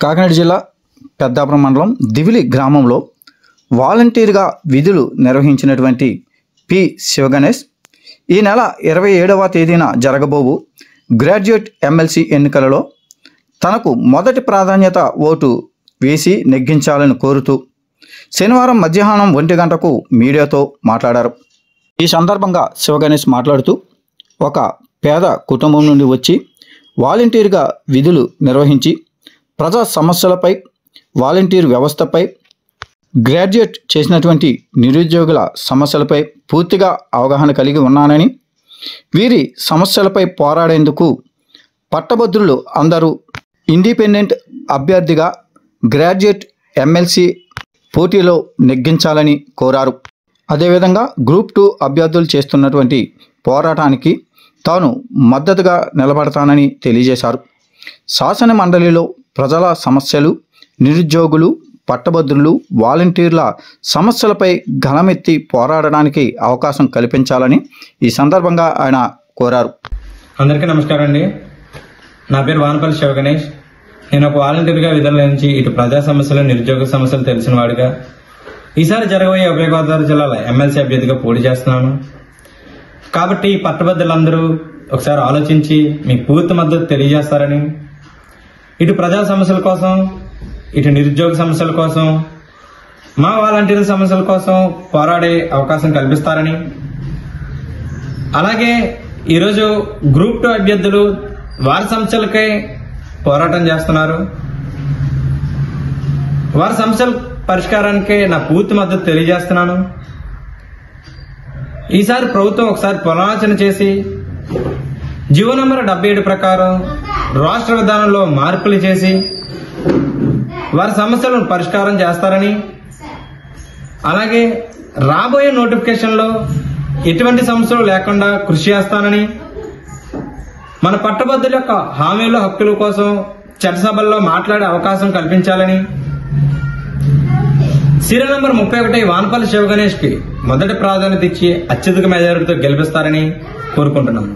కాకినాడ జిల్లా పెద్దాపురం మండలం దివిలి గ్రామంలో వాలంటీర్గా విధులు నిర్వహించినటువంటి పి శివగణేష్ ఈ నెల 27వ తేదీన జరగబోవు గ్రాడ్యుయేట్ ఎమ్మెల్సీ ఎన్నికలలో తనకు మొదటి ప్రాధాన్యత ఓటు వేసి నెగ్గించాలని కోరుతూ శనివారం మధ్యాహ్నం 1 గంటకు మీడియాతో మాట్లాడారు. ఈ సందర్భంగా శివగణేష్ మాట్లాడుతూ ఒక పేద కుటుంబం నుండి వచ్చి వాలంటీర్గా విధులు నిర్వహించి ప్రజా సమస్యలపై వాలంటీర్ వ్యవస్థపై గ్రాడ్యుయేట్ చేసినటువంటి నిరుద్యోగుల సమస్యలపై పూర్తిగా అవగాహన కలిగి ఉన్నానని, వీరి సమస్యలపై పోరాడేందుకు పట్టభద్రులు అందరూ ఇండిపెండెంట్ అభ్యర్థిగా గ్రాడ్యుయేట్ ఎమ్మెల్సీ పోటీలో నెగ్గించాలని కోరారు. అదేవిధంగా గ్రూప్ 2 అభ్యర్థులు చేస్తున్నటువంటి పోరాటానికి తాను మద్దతుగా నిలబడతానని తెలియజేశారు. శాసన మండలిలో ప్రజల సమస్యలు, నిరుద్యోగులు, పట్టభద్రులు, వాలంటీర్ల సమస్యలపై గళమెత్తి పోరాడడానికి అవకాశం కల్పించాలని ఈ సందర్భంగా ఆయన కోరారు. అందరికీ నమస్కారం అండి. నా పేరు వానపల్లి శివగణేష్. నేను ఒక వాలంటీర్గా విధుల నుంచి ఇటు ప్రజా సమస్యలు, నిరుద్యోగ సమస్యలు తెలిసిన వాడిగా ఈసారి జరగబోయే ఉభయ గోదావరి జిల్లాల ఎమ్మెల్సీ అభ్యర్థిగా పోటీ చేస్తున్నాను. కాబట్టి ఈ పట్టభద్రులందరూ ఒకసారి ఆలోచించి మీ పూర్తి మద్దతు తెలియజేస్తారని, ఇటు ప్రజా సమస్యల కోసం, ఇటు నిరుద్యోగ సమస్యల కోసం, మా వాలంటీర్ల సమస్యల కోసం పోరాడే అవకాశం కల్పిస్తారని, అలాగే ఈరోజు గ్రూప్ 2 అభ్యర్థులు వారి సమస్యలకై పోరాటం చేస్తున్నారు. వారి సమస్యల పరిష్కారానికి నా పూర్తి మద్దతు తెలియజేస్తున్నాను. ఈసారి ప్రభుత్వం ఒకసారి పునరాలోచన చేసి జీవో నంబర్ 77 ప్రకారం రాష్ట్ర విధానంలో మార్పులు చేసి వారి సమస్యలను పరిష్కారం చేస్తారని, అలాగే రాబోయే నోటిఫికేషన్లో ఎటువంటి సమస్యలు లేకుండా కృషి చేస్తానని, మన పట్టభద్రుల యొక్క హామీల హక్కుల కోసం చట్టసభల్లో మాట్లాడే అవకాశం కల్పించాలని, సీరియల్ నంబర్ 31 వానపల్లి శివగణేష్ కి మొదటి ప్రాధాన్యత ఇచ్చి అత్యధిక మెజారిటీతో గెలిపిస్తారని కోరుకుంటున్నాను.